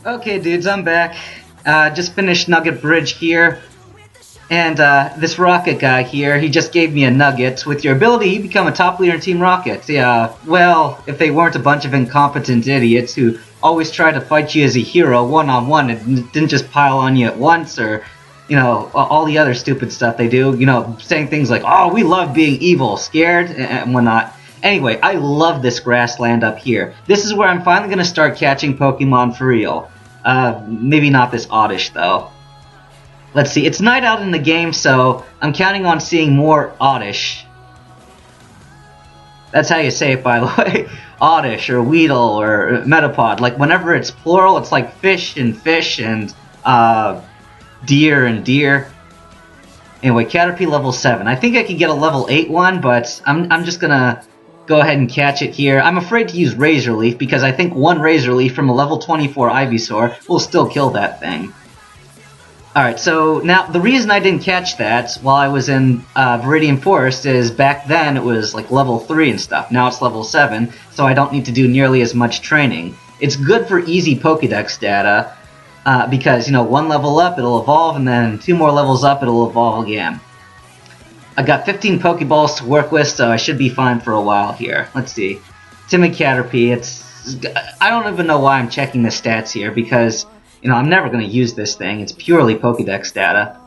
Okay, dudes, I'm back. Just finished Nugget Bridge here. And this Rocket guy here, he just gave me a nugget. With your ability, you become a top leader in Team Rocket. Yeah, well, if they weren't a bunch of incompetent idiots who always try to fight you as a hero one-on-one and didn't just pile on you at once, or, all the other stupid stuff they do, saying things like, oh, we love being evil, scared, and whatnot. Anyway, I love this grassland up here. This is where I'm finally going to start catching Pokemon for real. Maybe not this oddish, though. Let's see, it's night out in the game, so I'm counting on seeing more oddish. That's how you say it, by the way. Oddish, or Weedle, or Metapod. Like, whenever it's plural, it's like fish, and deer, and deer. Anyway, Caterpie level 7. I think I could get a level 8 one, but I'm just gonna go ahead and catch it here. I'm afraid to use Razor Leaf, because I think one Razor Leaf from a level 24 Ivysaur will still kill that thing. Alright, so now the reason I didn't catch that while I was in Viridian Forest is back then it was like level 3 and stuff. Now it's level 7, so I don't need to do nearly as much training. It's good for easy Pokédex data because, one level up it'll evolve, and then 2 more levels up it'll evolve again. I got 15 Pokeballs to work with, so I should be fine for a while here. Let's see. Timid Caterpie, I don't even know why I'm checking the stats here, because I'm never going to use this thing. It's purely Pokédex data.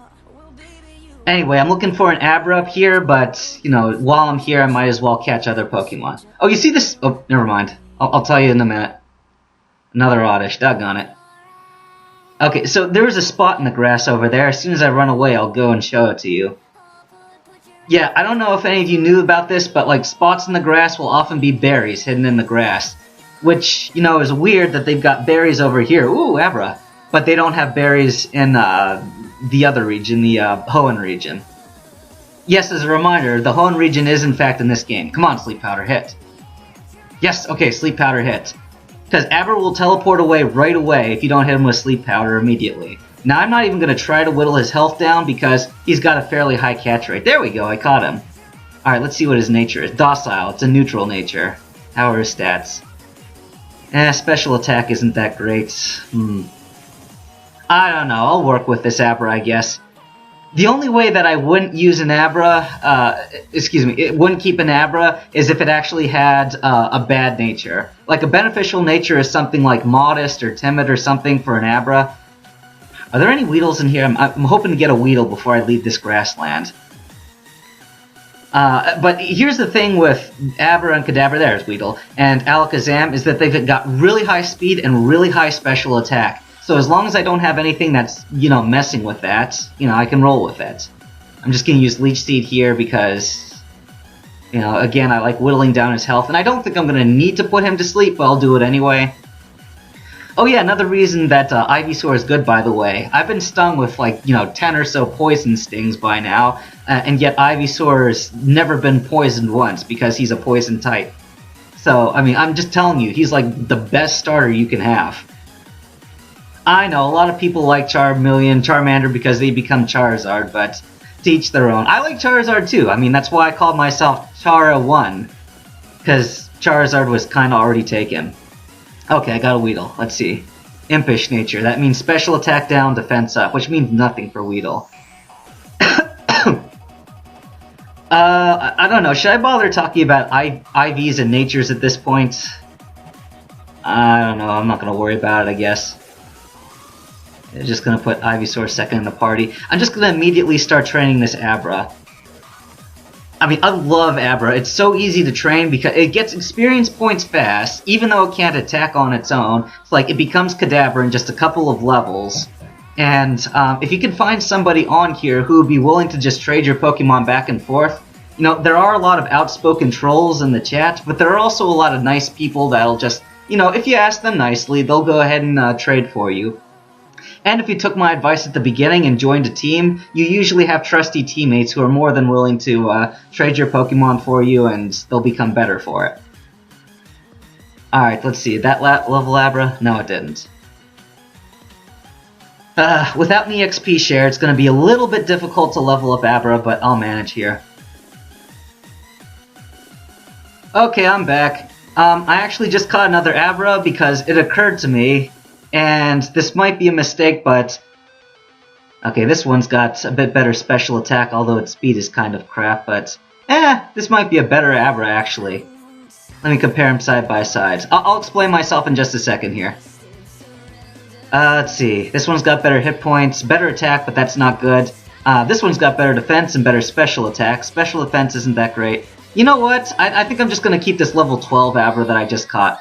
Anyway, I'm looking for an Abra up here, but, while I'm here, I might as well catch other Pokemon. Oh, you see this? Oh, never mind. I'll tell you in a minute. Another Oddish. Doggone it. Okay, so there's a spot in the grass over there. As soon as I run away, I'll go and show it to you. Yeah, I don't know if any of you knew about this, but, like, spots in the grass will often be berries hidden in the grass. Which, is weird that they've got berries over here. Ooh, Abra. But they don't have berries in the other region, the Hoenn region. Yes, as a reminder, the Hoenn region is in fact in this game. Come on, Sleep Powder, hit. Yes, okay, Sleep Powder hit. Because Abra will teleport away right away if you don't hit him with Sleep Powder immediately. Now, I'm not even going to try to whittle his health down because he's got a fairly high catch rate. There we go, I caught him. Alright, let's see what his nature is. Docile, it's a neutral nature. How are his stats? Special attack isn't that great. I don't know, I'll work with this Abra, I guess. The only way that I wouldn't use an Abra, it wouldn't keep an Abra, is if it actually had a bad nature. Like, a beneficial nature is something like modest or timid or something for an Abra. Are there any Weedles in here? I'm hoping to get a Weedle before I leave this grassland. But here's the thing with Abra and Kadabra, there's Weedle, and Alakazam, is that they've got really high speed and really high special attack. So as long as I don't have anything that's, messing with that, I can roll with it. I'm just going to use Leech Seed here because, again, I like whittling down his health, and I don't think I'm going to need to put him to sleep, but I'll do it anyway. Oh yeah, another reason that Ivysaur is good, by the way. I've been stung with, 10 or so poison stings by now, and yet Ivysaur's never been poisoned once because he's a poison type. So, I'm just telling you, he's like the best starter you can have. I know, a lot of people like Charmander because they become Charizard, but to each their own. I like Charizard too. That's why I called myself Chara1, because Charizard was kind of already taken. Okay, I got a Weedle. Let's see. Impish nature. That means special attack down, defense up, which means nothing for Weedle. I don't know. Should I bother talking about IVs and natures at this point? I don't know. I'm not going to worry about it, I guess. I'm just going to put Ivysaur second in the party. I'm just going to immediately start training this Abra. I love Abra. It's so easy to train because it gets experience points fast, even though it can't attack on its own. It's like it becomes Kadabra in just a couple of levels. And if you can find somebody on here who would be willing to just trade your Pokemon back and forth, there are a lot of outspoken trolls in the chat, but there are also a lot of nice people that'll just, if you ask them nicely, they'll go ahead and trade for you. And if you took my advice at the beginning and joined a team, you usually have trusty teammates who are more than willing to trade your Pokemon for you, and they'll become better for it. Alright, let's see. That level Abra? No, it didn't. Without an EXP share, it's going to be a little bit difficult to level up Abra, but I'll manage here. Okay, I'm back. I actually just caught another Abra because it occurred to me And this might be a mistake, but... Okay, this one's got a bit better special attack, although its speed is kind of crap, but... this might be a better Abra, actually. Let me compare them side by side. I'll explain myself in just a second here. Let's see. This one's got better hit points, better attack, but that's not good. This one's got better defense and better special attack. Special defense isn't that great. You know what? I think I'm just going to keep this level 12 Abra that I just caught.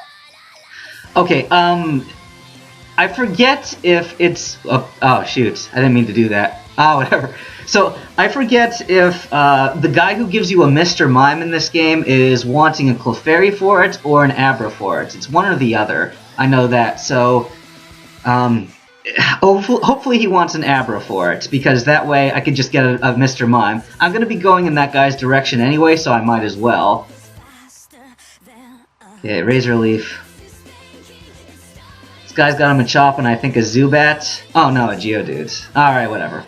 Okay, I forget if it's... Oh, shoot. I didn't mean to do that. Whatever. So, I forget if the guy who gives you a Mr. Mime in this game is wanting a Clefairy for it or an Abra for it. It's one or the other. I know that. So, hopefully he wants an Abra for it, because that way I could just get a Mr. Mime. I'm going to be going in that guy's direction anyway, so I might as well. Okay, Razor Leaf. This guy's got a Machop and I think a Zubat. Oh no, a Geodude. Alright, whatever.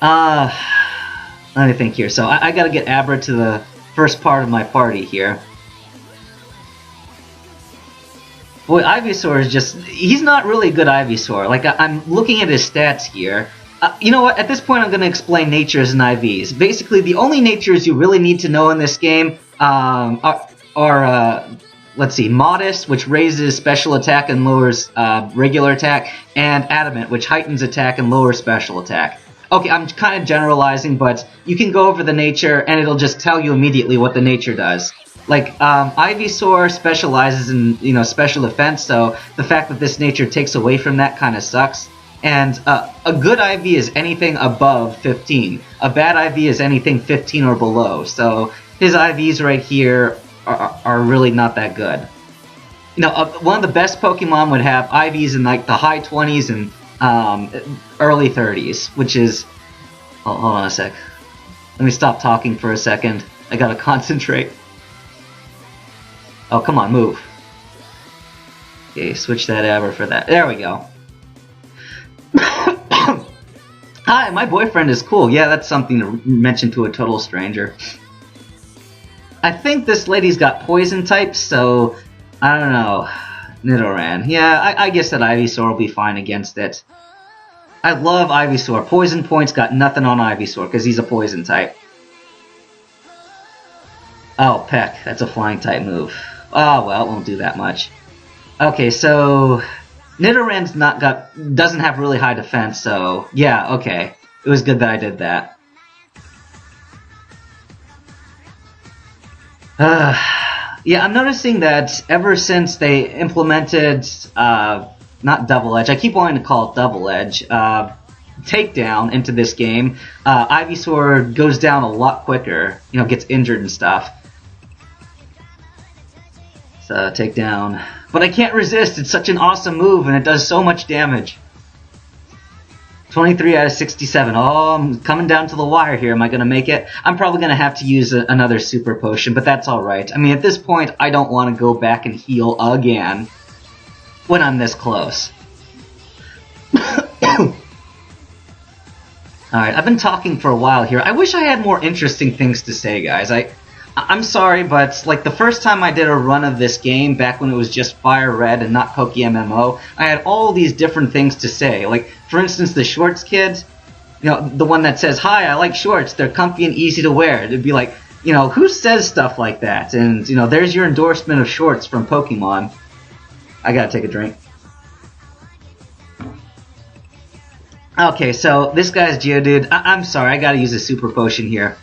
Let me think here. So I gotta get Abra to the first part of my party here. Boy, Ivysaur is just... He's not really a good Ivysaur. Like, I'm looking at his stats here. You know what? At this point, I'm going to explain natures and IVs. Basically, the only natures you really need to know in this game are let's see, Modest, which raises special attack and lowers regular attack, and Adamant, which heightens attack and lowers special attack. Okay, I'm kind of generalizing, but you can go over the nature, and it'll just tell you immediately what the nature does. Like, Ivysaur specializes in, special defense, so the fact that this nature takes away from that kind of sucks. And a good IV is anything above 15. A bad IV is anything 15 or below, so his IVs right here are really not that good. One of the best Pokemon would have IVs in like the high 20s and early 30s, which is... Oh, hold on a sec. Let me stop talking for a second. I gotta concentrate. Oh, come on, move. Okay, switch that Abra for that. There we go. Hi, my boyfriend is cool. Yeah, that's something to mention to a total stranger. I think this lady's got poison types, so... I don't know. Nidoran. Yeah, I guess that Ivysaur will be fine against it. I love Ivysaur. Poison points got nothing on Ivysaur, because he's a poison type. Oh, Peck. That's a flying type move. Oh, well, it won't do that much. Okay, so... Nidoran's doesn't have really high defense, so... Yeah, okay. It was good that I did that. Yeah, I'm noticing that ever since they implemented... not Double Edge, I keep wanting to call it Double Edge. Takedown into this game, Ivysaur goes down a lot quicker. Gets injured and stuff. Takedown. But I can't resist, it's such an awesome move and it does so much damage. 23 out of 67. Oh, I'm coming down to the wire here. Am I going to make it? I'm probably going to have to use another super potion, but that's alright. I mean, at this point, I don't want to go back and heal again when I'm this close. Alright, I've been talking for a while here. I wish I had more interesting things to say, guys. I'm sorry, but like the first time I did a run of this game, back when it was just Fire Red and not PokeMMO, I had all these different things to say. Like, for instance, the shorts kid, the one that says, "Hi, I like shorts, they're comfy and easy to wear." It'd be like, who says stuff like that? And, there's your endorsement of shorts from Pokemon. I gotta take a drink. Okay, so this guy's Geodude. I'm sorry, I gotta use a super potion here.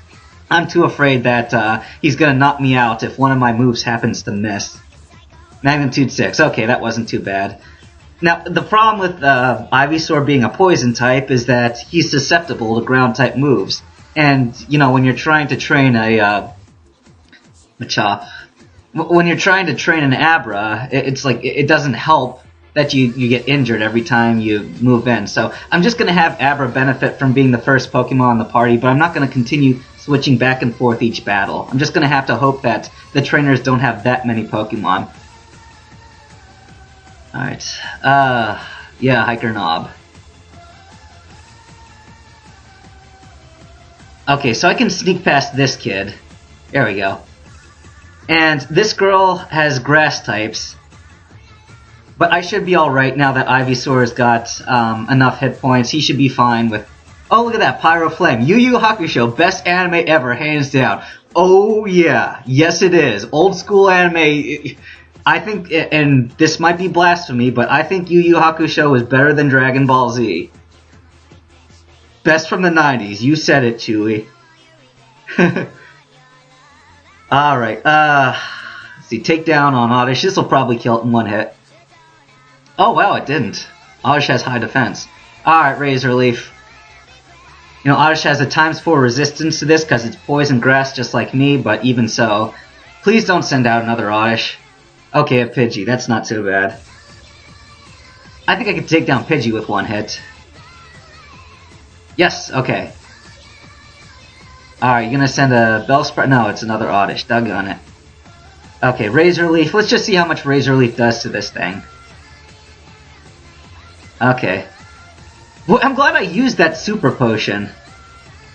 I'm too afraid that he's going to knock me out if one of my moves happens to miss. Magnitude 6. Okay, that wasn't too bad. Now, the problem with Ivysaur being a poison type is that he's susceptible to ground type moves. And, when you're trying to train a Machop, when you're trying to train an Abra, it's like, it doesn't help that you get injured every time you move in. So I'm just going to have Abra benefit from being the first Pokemon in the party, but I'm not going to continue switching back and forth each battle. I'm just going to have to hope that the trainers don't have that many Pokemon. Alright. Yeah, Hiker Knob. Okay, so I can sneak past this kid. There we go. And this girl has grass types. But I should be alright now that Ivysaur's got enough hit points. He should be fine with... Oh, look at that, Pyro Flame. Yu Yu Hakusho, best anime ever, hands down. Oh, yeah. Yes, it is. Old school anime... I think, and this might be blasphemy, but I think Yu Yu Hakusho is better than Dragon Ball Z. Best from the 90s. You said it, Chewie. Alright, let's see, takedown on Oddish. This will probably kill it in one hit. Oh, wow, it didn't. Oddish has high defense. Alright, Razor Leaf. You know, Oddish has a ×4 resistance to this because it's poison grass just like me, but even so. Please don't send out another Oddish. Okay, a Pidgey. That's not so bad. I think I could take down Pidgey with one hit. Yes, okay. Alright, you gonna send a Bellsprout? No, it's another Oddish. Doggone it. Okay, Razor Leaf. Let's just see how much Razor Leaf does to this thing. Okay. Well, I'm glad I used that Super Potion.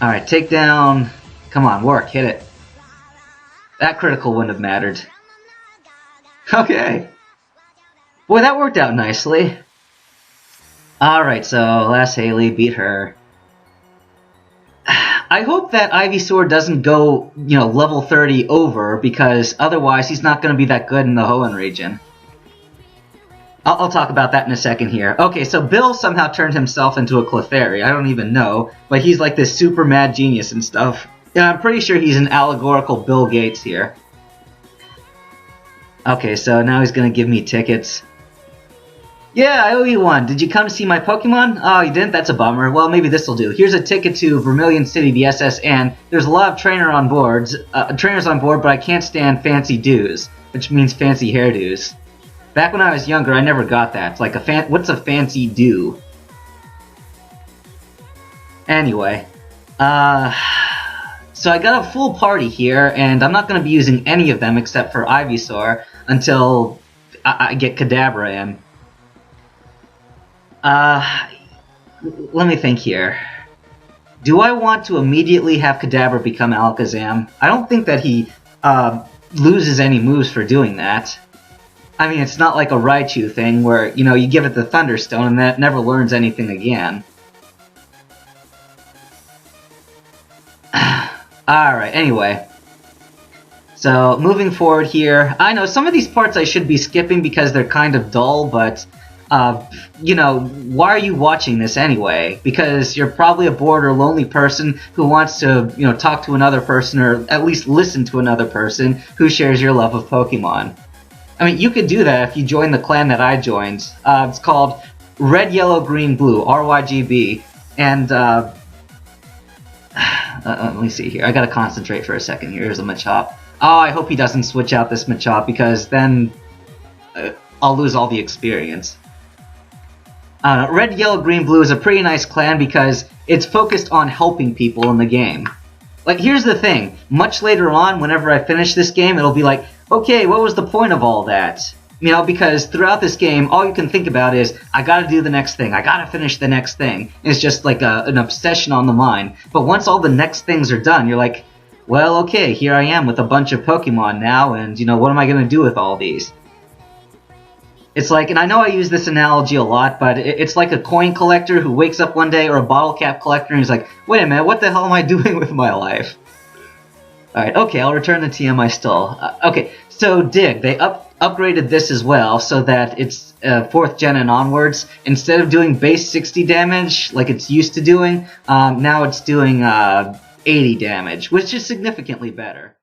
Alright, take down... Come on, work, hit it. That critical wouldn't have mattered. Okay. Boy, that worked out nicely. Alright, so last Haley, beat her. I hope that Ivysaur doesn't go, you know, level 30 over, because otherwise he's not going to be that good in the Hoenn region. I'll talk about that in a second here. Okay, so Bill somehow turned himself into a Clefairy. I don't even know, but he's like this super mad genius and stuff. Yeah, I'm pretty sure he's an allegorical Bill Gates here. Okay, so now he's gonna give me tickets. Yeah, I owe you one. Did you come to see my Pokemon? Oh, you didn't? That's a bummer. Well, maybe this'll do. Here's a ticket to Vermilion City, the SSN. There's a lot of trainers on board, but I can't stand fancy dues, which means fancy hairdos. Back when I was younger, I never got that. It's like what's a fancy do? Anyway, so I got a full party here, and I'm not going to be using any of them except for Ivysaur until I get Kadabra in. Let me think here. Do I want to immediately have Kadabra become Alakazam? I don't think that he loses any moves for doing that. I mean, it's not like a Raichu thing where, you know, you give it the Thunderstone and that never learns anything again. Alright, anyway. So, moving forward here. I know, some of these parts I should be skipping because they're kind of dull, but, you know, why are you watching this anyway? Because you're probably a bored or lonely person who wants to, you know, talk to another person or at least listen to another person who shares your love of Pokemon. I mean, you could do that if you join the clan that I joined. It's called Red, Yellow, Green, Blue, RYGB, and, let me see here. I gotta concentrate for a second here. Here's a Machop. Oh, I hope he doesn't switch out this Machop, because then I'll lose all the experience. Red, Yellow, Green, Blue is a pretty nice clan because it's focused on helping people in the game. Like, here's the thing. Much later on, whenever I finish this game, it'll be like, okay, what was the point of all that? You know, because throughout this game, all you can think about is, I gotta do the next thing, I gotta finish the next thing. It's just like an obsession on the mind. But once all the next things are done, you're like, well, okay, here I am with a bunch of Pokemon now, and, you know, what am I gonna do with all these? It's like, and I know I use this analogy a lot, but it's like a coin collector who wakes up one day, or a bottle cap collector, and he's like, wait a minute, what the hell am I doing with my life? Alright, okay, I'll return the TM I stole. Okay, so Dig, they upgraded this as well, so that it's 4th gen and onwards. Instead of doing base 60 damage, like it's used to doing, now it's doing 80 damage, which is significantly better.